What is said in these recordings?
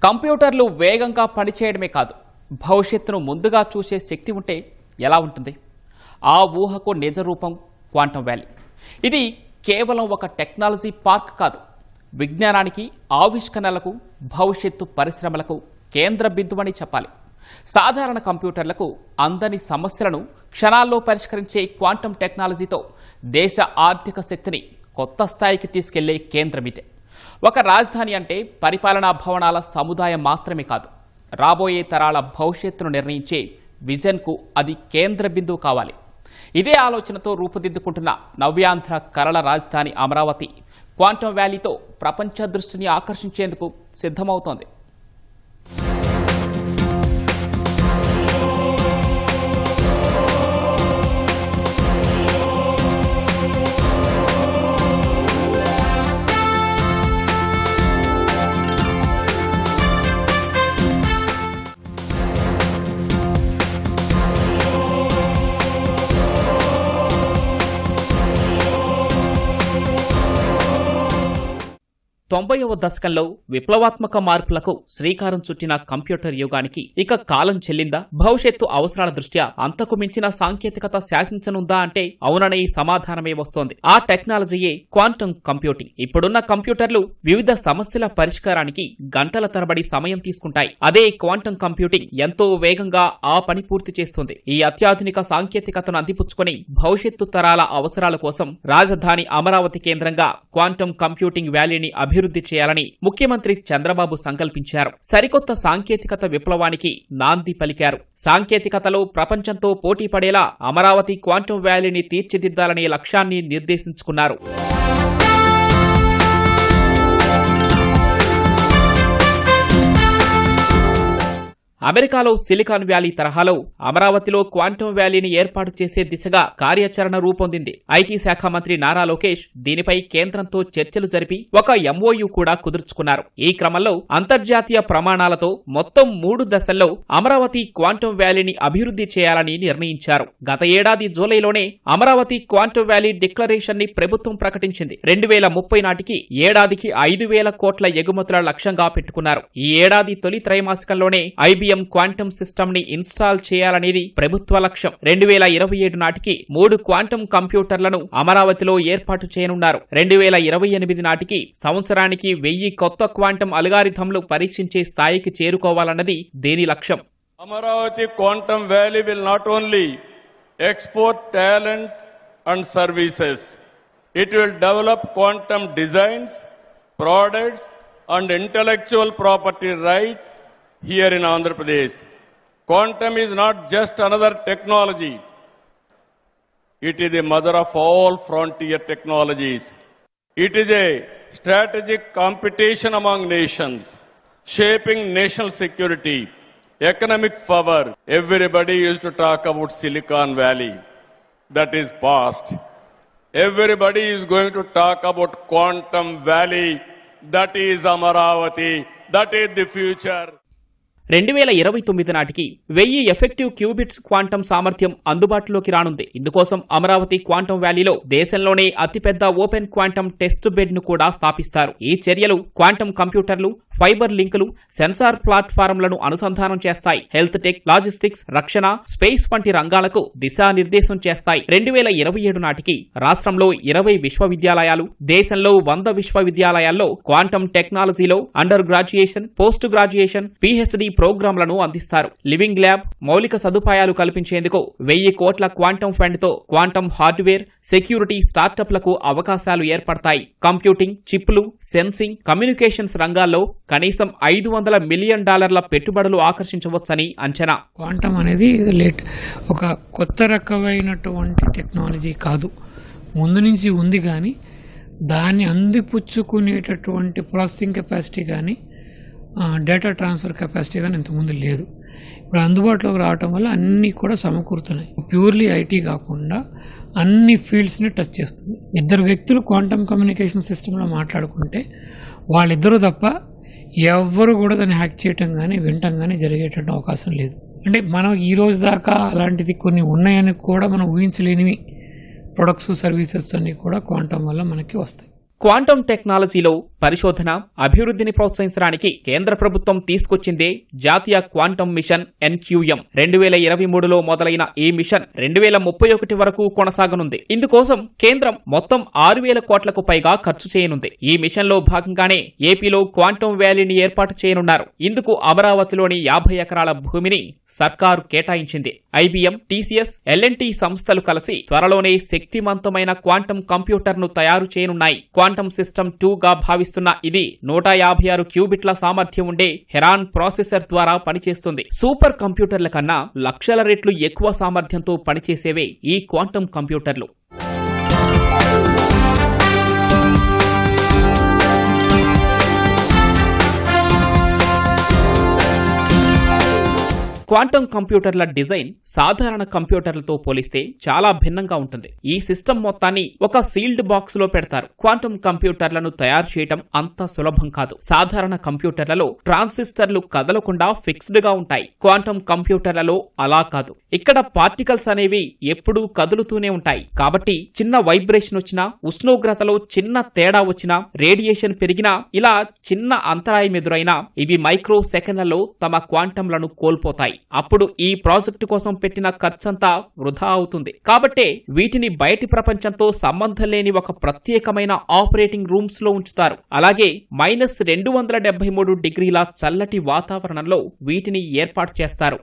కంప్యూటర్లు వేగంగా పనిచేయడమే కాదు, భవిష్యత్తును ముందుగా చూసే శక్తి ఉంటే ఎలా ఉంటుంది? ఆ ఊహకు నిజ రూపం క్వాంటం వ్యాలీ. ఇది కేవలం ఒక టెక్నాలజీ పార్క్ కాదు, విజ్ఞానానికి, ఆవిష్కరణలకు, భవిష్యత్తు పరిశ్రమలకు కేంద్ర బిందువని చెప్పాలి. సాధారణ కంప్యూటర్లకు అందని సమస్యలను క్షణాల్లో పరిష్కరించే క్వాంటం టెక్నాలజీతో దేశ ఆర్థిక శక్తిని కొత్త స్థాయికి తీసుకెళ్లే కేంద్రం ఇదే. ఒక రాజధాని అంటే పరిపాలనా భవనాల సముదాయం మాత్రమే కాదు, రాబోయే తరాల భవిష్యత్తును నిర్ణయించే విజన్కు అది కేంద్ర బిందువు కావాలి. ఇదే ఆలోచనతో రూపుదిద్దుకుంటున్న నవ్యాంధ్ర కలల రాజధాని అమరావతి క్వాంటం వ్యాలీతో ప్రపంచ దృష్టిని ఆకర్షించేందుకు సిద్ధమవుతోంది. తొంభైవ దశకంలో విప్లవాత్మక మార్పులకు శ్రీకారం చుట్టిన కంప్యూటర్ యుగానికి ఇక కాలం చెల్లిందా? భవిష్యత్తు అవసరాల దృష్ట్యా అంతకు మించిన సాంకేతికత శాసించనుందా అంటే అవుననే సమాధానమే వస్తోంది. ఆ టెక్నాలజీయే క్వాంటం కంప్యూటింగ్. ఇప్పుడున్న కంప్యూటర్లు వివిధ సమస్యల పరిష్కారానికి గంటల తరబడి సమయం తీసుకుంటాయి. అదే క్వాంటం కంప్యూటింగ్ ఎంతో వేగంగా ఆ పని పూర్తి చేస్తుంది. ఈ అత్యాధునిక సాంకేతికతను అందిపుచ్చుకుని భవిష్యత్తు తరాల అవసరాల కోసం రాజధాని అమరావతి కేంద్రంగా క్వాంటం కంప్యూటింగ్ వ్యాలీని అభివృద్ధి చేయాలని ముఖ్యమంత్రి చంద్రబాబు సంకల్పించారు. సరికొత్త సాంకేతికత విప్లవానికి నాంది పలికారు. సాంకేతికతలో ప్రపంచంతో పోటీ పడేలా అమరావతి క్వాంటం వ్యాలీని తీర్చిదిద్దాలనే లక్ష్యాన్ని నిర్దేశించుకున్నారు. అమెరికాలో సిలికాన్ వ్యాలీ తరహాలో అమరావతిలో క్వాంటం వ్యాలీని ఏర్పాటు చేసే దిశగా కార్యాచరణ రూపొందింది. ఐటీ శాఖ మంత్రి నారా లోకేష్ దీనిపై కేంద్రంతో చర్చలు జరిపి ఒక ఎంఓయూ కూడా కుదుర్చుకున్నారు. ఈ క్రమంలో అంతర్జాతీయ ప్రమాణాలతో మొత్తం 3 దశల్లో అమరావతి క్వాంటం వ్యాలీని అభివృద్ధి చేయాలని నిర్ణయించారు. గత ఏడాది జూలైలోనే అమరావతి క్వాంటం వ్యాలీ డిక్లరేషన్ ని ప్రభుత్వం ప్రకటించింది. 2030 నాటికి ఏడాదికి 5,000 కోట్ల ఎగుమతుల లక్ష్యంగా పెట్టుకున్నారు. ఈ ఏడాది తొలి త్రైమాసికంలోనే ఐబీఎం క్వాంటం సిస్టమ్ ని ఇన్స్టాల్ చేయాలనేది ప్రభుత్వ లక్ష్యం. 2027 నాటికి 3 క్వాంటం కంప్యూటర్లను అమరావతిలో ఏర్పాటు చేయనున్నారు. 2028 నాటికి సంవత్సరానికి 1000 కొత్త క్వాంటం అల్గారిథంలు పరీక్షించే స్థాయికి చేరుకోవాలన్నది దీని లక్ష్యం. Amaravati quantum valley will not only export talent and services, it will develop quantum designs, products and intellectual property right here in Andhra Pradesh. Quantum is not just another technology. It is the mother of all frontier technologies. It is a strategic competition among nations, shaping national security, economic power. Everybody used to talk about Silicon Valley. That is past. Everybody is going to talk about Quantum Valley. That is Amaravati. That is the future. 2029 నాటికి 1000 effective qubits quantum సామర్థ్యం అందుబాటులోకి రానుంది. ఇందుకోసం Amaravati quantum వ్యాలీలో దేశంలోనే అతిపెద్ద open quantum test bed ను కూడా స్థాపిస్తారు. ఈ చర్యలు క్వాంటం కంప్యూటర్లు, ఫైబర్ లింకులు, సెన్సార్ ప్లాట్ఫారంలను అనుసంధానం చేస్తాయి. హెల్త్ టెక్, లాజిస్టిక్స్, రక్షణ, స్పేస్ వంటి రంగాలకు దిశానిర్దేశం చేస్తాయి. 2027 నాటికి రాష్ట్రంలో 20 విశ్వవిద్యాలయాలు, దేశంలో 100 విశ్వవిద్యాలయాల్లో క్వాంటం టెక్నాలజీలో under graduation, post graduation, PhD ప్రోగ్రాంలను అందిస్తారు. లివింగ్ ల్యాబ్, మౌలిక సదుపాయాలు కల్పించేందుకు 1000 కోట్ల క్వాంటం ఫండ్ తో క్వాంటం హార్డ్వేర్, సెక్యూరిటీ స్టార్టప్లకు అవకాశాలు ఏర్పడతాయి. కంప్యూటింగ్, చిప్లు, సెన్సింగ్, కమ్యూనికేషన్స్ రంగాల్లో కనీసం $500 మిలియన్ పెట్టుబడులు ఆకర్షించవచ్చని అంచనా. క్వాంటం అనేది ఒక కొత్త రకమైనటువంటి టెక్నాలజీ కాదు, ముందు నుంచి ఉంది. కానీ దాన్ని అందిపుచ్చుకునేటటువంటి ప్రాసెసింగ్ కెపాసిటీ కానీ డేటా ట్రాన్స్ఫర్ కెపాసిటీ కానీ ఇంతకుముందు లేదు. ఇప్పుడు అందుబాటులోకి రావటం వల్ల అన్నీ కూడా సమకూరుతున్నాయి. ప్యూర్లీ ఐటీ కాకుండా అన్ని ఫీల్డ్స్ని టచ్ చేస్తుంది. 2 వ్యక్తులు క్వాంటమ్ కమ్యూనికేషన్ సిస్టంలో మాట్లాడుకుంటే వాళ్ళిద్దరూ తప్ప ఎవ్వరు కూడా దాన్ని హ్యాక్ చేయటం కానీ వినటం కానీ జరిగేటట్టు అవకాశం లేదు. అంటే మనం ఈ రోజు దాకా అలాంటిది కొన్ని ఉన్నాయని కూడా మనం ఊహించలేనివి ప్రొడక్ట్స్, సర్వీసెస్ అన్నీ కూడా క్వాంటమ్ వల్ల మనకి వస్తాయి. క్వాంటం టెక్నాలజీలో పరిశోధన, అభివృద్ధిని ప్రోత్సహించడానికి కేంద్ర ప్రభుత్వం తీసుకొచ్చిందే జాతీయ క్వాంటం మిషన్ NQM. 2023లో మొదలైన ఈ మిషన్ 2031 వరకు కొనసాగనుంది. ఇందుకోసం కేంద్రం మొత్తం 6,000 కోట్లకు పైగా ఖర్చు చేయనుంది. ఈ మిషన్ లో భాగంగానే ఏపీలో క్వాంటం వ్యాలీని ఏర్పాటు చేయనున్నారు. ఇందుకు అమరావతిలోని 50 ఎకరాల భూమిని సర్కారు కేటాయించింది. IBM, TCS, L&T సంస్థలు కలిసి త్వరలోనే శక్తివంతమైన క్వాంటం కంప్యూటర్ను తయారు చేయనున్నాయి. క్వాంటం సిస్టమ్ 2గా భావిస్తున్న ఇది 156 క్యూబిట్ల సామర్థ్యం ఉండే హెరాన్ ప్రాసెసర్ ద్వారా పనిచేస్తుంది. సూపర్ కంప్యూటర్ల కన్నా లక్షల రెట్లు ఎక్కువ సామర్థ్యంతో పనిచేసేవే ఈ క్వాంటం కంప్యూటర్లు. క్వాంటం కంప్యూటర్ల డిజైన్ సాధారణ కంప్యూటర్లతో పోలిస్తే చాలా భిన్నంగా ఉంటుంది. ఈ సిస్టమ్ మొత్తాన్ని ఒక సీల్డ్ బాక్స్ లో పెడతారు. క్వాంటం కంప్యూటర్లను తయారు చేయటం అంత సులభం కాదు. సాధారణ కంప్యూటర్లలో ట్రాన్సిస్టర్లు కదలకుండా ఫిక్స్డ్ గా ఉంటాయి. క్వాంటం కంప్యూటర్లలో అలా కాదు. ఇక్కడ పార్టికల్స్ అనేవి ఎప్పుడూ కదులుతూనే ఉంటాయి. కాబట్టి చిన్న వైబ్రేషన్ వచ్చినా, ఉష్ణోగ్రతలో చిన్న తేడా వచ్చినా, రేడియేషన్ పెరిగినా, ఇలా చిన్న అంతరాయం ఎదురైనా ఇవి మైక్రో సెకండ్లలో తమ క్వాంటంలను కోల్పోతాయి. అప్పుడు ఈ ప్రాజెక్టు కోసం పెట్టిన ఖర్చంతా వృధా అవుతుంది. కాబట్టే వీటిని బయటి ప్రపంచంతో సంబంధం లేని ఒక ప్రత్యేకమైన ఆపరేటింగ్ రూమ్స్ లో ఉంచుతారు. అలాగే -273 డిగ్రీల చల్లటి వాతావరణంలో వీటిని ఏర్పాటు చేస్తారు.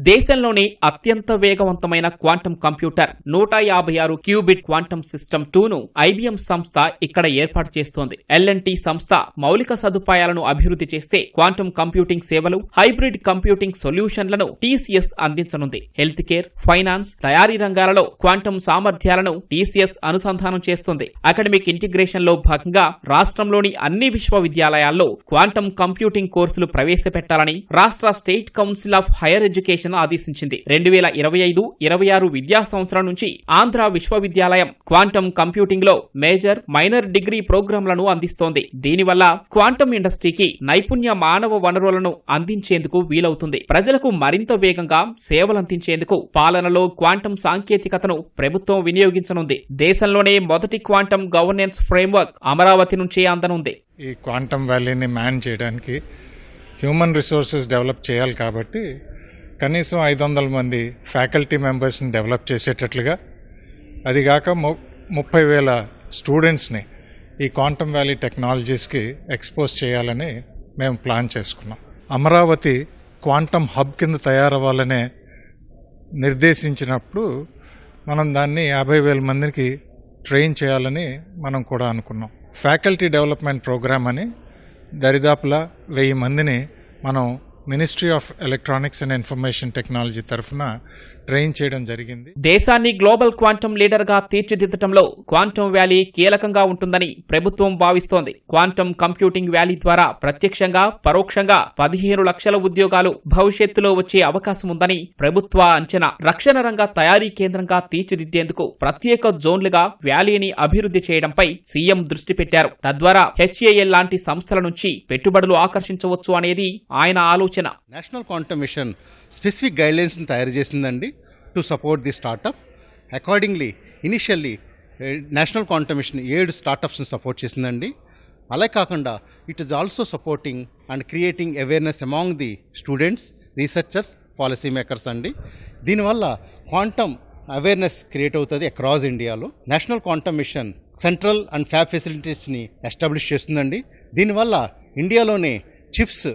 దేశంలోని అత్యంత వేగవంతమైన quantum computer 156 qubit quantum system 2ను IBM సంస్థ ఇక్కడ ఏర్పాటు చేస్తోంది. L&T సంస్థ మౌలిక సదుపాయాలను అభివృద్ధి చేస్తే క్వాంటం కంప్యూటింగ్ సేవలు, హైబ్రిడ్ కంప్యూటింగ్ సొల్యూషన్లను TCS అందించనుంది. హెల్త్ కేర్, ఫైనాన్స్, తయారీ రంగాలలో క్వాంటం సామర్థ్యాలను TCS అనుసంధానం చేస్తుంది. అకాడమిక్ ఇంటిగ్రేషన్ లో భాగంగా రాష్ట్రంలోని అన్ని విశ్వవిద్యాలయాల్లో క్వాంటం కంప్యూటింగ్ కోర్సులు ప్రవేశపెట్టాలని రాష్ట్ర state council of higher education ఆదేశించింది. 2025-26 విద్యా సంవత్సరం నుంచి ఆంధ్ర విశ్వవిద్యాలయం క్వాంటం కంప్యూటింగ్ లో మేజర్, మైనర్ డిగ్రీ ప్రోగ్రాంలను అందిస్తోంది. దీనివల్ల క్వాంటం ఇండస్ట్రీకి నైపుణ్య మానవ వనరులను అందించేందుకు వీలవుతుంది. ప్రజలకు మరింత వేగంగా సేవలందించేందుకు పాలనలో క్వాంటం సాంకేతికతను ప్రభుత్వం వినియోగించనుంది. దేశంలోనే మొదటి క్వాంటం గవర్నెన్స్ ఫ్రేమ్వర్క్ అమరావతి నుంచే అందనుంది. ఈ క్వాంటం వ్యాలీని మ్యాన్ చేయడానికి హ్యూమన్ రిసోర్సెస్ డెవలప్ చేయాలి కాబట్టి కనీసం 500 మంది ఫ్యాకల్టీ మెంబర్స్ని డెవలప్ చేసేటట్లుగా, అదిగాక 30,000 స్టూడెంట్స్ని ఈ క్వాంటమ్ వ్యాలీ టెక్నాలజీస్కి ఎక్స్పోజ్ చేయాలని మేము ప్లాన్ చేసుకున్నాం. అమరావతి క్వాంటమ్ హబ్ కింద తయారవ్వాలనే నిర్దేశించినప్పుడు మనం దాన్ని 50,000 మందికి ట్రైన్ చేయాలని మనం కూడా అనుకున్నాం. ఫ్యాకల్టీ డెవలప్మెంట్ ప్రోగ్రామ్ అని దరిదాపులా 1000 మందిని మనం ministry of electronics and information technology తరఫున ట్రైన్ చేయడం జరిగింది. దేశాన్ని గ్లోబల్ క్వాంటం లీడర్ గా తీర్చిదిద్దడంలో క్వాంటం వ్యాలీ కీలకంగా ఉంటుందని ప్రభుత్వం భావిస్తోంది. క్వాంటం కంప్యూటింగ్ వ్యాలీ ద్వారా ప్రత్యక్షంగా, పరోక్షంగా 15 లక్షల ఉద్యోగాలు భవిష్యత్తులో వచ్చే అవకాశం ఉందని ప్రభుత్వ అంచనా. రక్షణ రంగ తయారీ కేంద్రంగా తీర్చిదిద్దేందుకు ప్రత్యేక జోన్లుగా వ్యాలీని అభివృద్ధి చేయడంపై సీఎం దృష్టి పెట్టారు. తద్వారా HAL లాంటి సంస్థల నుంచి పెట్టుబడులు ఆకర్షించవచ్చు అనేది ఆయన ఆలోచన. నేషనల్ క్వాంటమ్ మిషన్ స్పెసిఫిక్ గైడ్లైన్స్ని తయారు చేసిందండి to support the startup. Accordingly initially national quantum mission 7 స్టార్టప్స్ని సపోర్ట్ చేసిందండి. అలా కాకుండా it is also supporting and creating awareness among the students, researchers, policy makers అండి. దీనివల్ల క్వాంటమ్ అవేర్నెస్ క్రియేట్ అవుతుంది అక్రాస్ ఇండియాలో. National quantum mission central and fab ఫెసిలిటీస్ని establish చేస్తుందండి. దీనివల్ల ఇండియాలోనే చిప్స్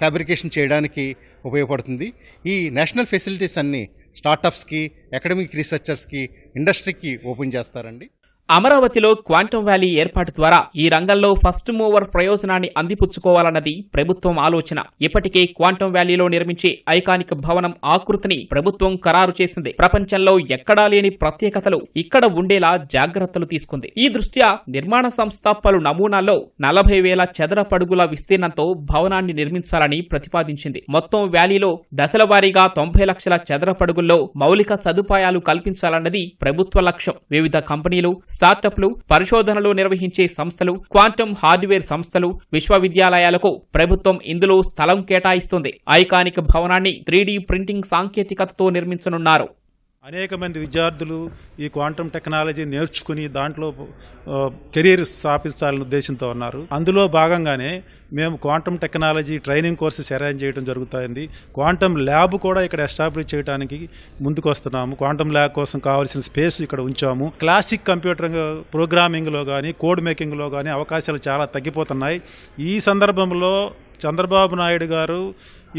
ఫ్యాబ్రికేషన్ చేయడానికి ఉపయోగపడుతుంది. ఈ నేషనల్ ఫెసిలిటీస్ అన్ని స్టార్టప్స్కి, అకాడమిక్ రీసెర్చర్స్కి, ఇండస్ట్రీకి ఓపెన్ చేస్తారండి. అమరావతిలో క్వాంటం వ్యాలీ ఏర్పాటు ద్వారా ఈ రంగంలో ఫస్ట్ మూవర్ ప్రయోజనాన్ని అందిపుచ్చుకోవాలన్నది ప్రభుత్వం ఆలోచన. ఇప్పటికే క్వాంటం వ్యాలీలో నిర్మించే ఐకానిక్ భవనం ఆకృతిని ప్రభుత్వం ఖరారు చేసింది. ప్రపంచంలో ఎక్కడా లేని ప్రత్యేకతలు ఇక్కడ ఉండేలా జాగ్రత్తలు తీసుకుంది. ఈ దృష్ట్యా నిర్మాణ సంస్థ పలు నమూనాల్లో 40,000 చదరపడుగుల విస్తీర్ణంతో భవనాన్ని నిర్మించాలని ప్రతిపాదించింది. మొత్తం వ్యాలీలో దశల వారీగా 90 లక్షల చదరపడుగుల్లో మౌలిక సదుపాయాలు కల్పించాలన్నది ప్రభుత్వ లక్ష్యం. వివిధ కంపెనీలు, స్టార్టప్లు, పరిశోధనలు నిర్వహించే సంస్థలు, క్వాంటం హార్డ్వేర్ సంస్థలు, విశ్వవిద్యాలయాలకు ప్రభుత్వం ఇందులో స్థలం కేటాయిస్తుంది. ఐకానిక్ భవనాన్ని 3D ప్రింటింగ్ సాంకేతికతతో నిర్మించనున్నారు. అనేక మంది విద్యార్థులు ఈ క్వాంటమ్ టెక్నాలజీ నేర్చుకుని దాంట్లో కెరీర్ స్థాపించాలనే ఉద్దేశంతో ఉన్నారు. అందులో భాగంగానే మేము quantum technology training courses arrange చేయడం జరుగుతుంది. క్వాంటమ్ ల్యాబ్ కూడా ఇక్కడ ఎస్టాబ్లిష్ చేయడానికి ముందుకు వస్తున్నాము. క్వాంటమ్ ల్యాబ్ కోసం కావాల్సిన స్పేస్ ఇక్కడ ఉంచాము. క్లాసిక్ కంప్యూటర్ ప్రోగ్రామింగ్లో కానీ కోడ్ మేకింగ్లో కానీ అవకాశాలు చాలా తగ్గిపోతున్నాయి. ఈ సందర్భంలో చంద్రబాబు నాయుడు గారు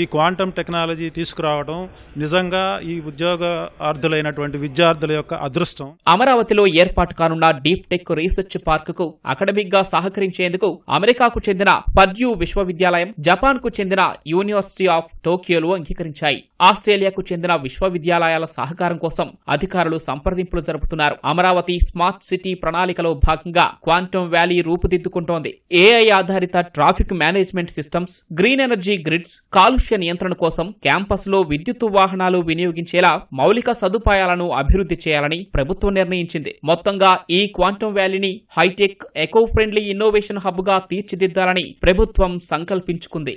ఈ క్వాంటమ్ టెక్నాలజీ తీసుకురావడం నిజంగా ఈ ఉద్యోగార్థులైనటువంటి విద్యార్థుల యొక్క అదృష్టం. అమరావతిలో ఏర్పాటు కానున్న డీప్ టెక్ రీసెర్చ్ పార్క్ కు అకాడమిక్ గా సహకరించేందుకు అమెరికాకు చెందిన పర్డ్యూ విశ్వవిద్యాలయం, జపాన్ కు చెందిన యూనివర్సిటీ ఆఫ్ టోక్యోలు అంగీకరించాయి. ఆస్ట్రేలియాకు చెందిన విశ్వవిద్యాలయాల సహకారం కోసం అధికారులు సంప్రదింపులు జరుపుతున్నారు. అమరావతి స్మార్ట్ సిటీ ప్రణాళికలో భాగంగా క్వాంటమ్ వ్యాలీ రూపుదిద్దుకుంటోంది. ఏఐ ఆధారిత traffic management systems, green energy grids, కాలుష్య నియంత్రణ కోసం క్యాంపస్ లో విద్యుత్ వాహనాలు వినియోగించేలా మౌలిక సదుపాయాలను అభివృద్ధి చేయాలని ప్రభుత్వం నిర్ణయించింది. మొత్తంగా ఈ క్వాంటమ్ వ్యాలీని high tech, eco friendly innovation hub గా తీర్చిదిద్దాలని ప్రభుత్వం సంకల్పించుకుంది.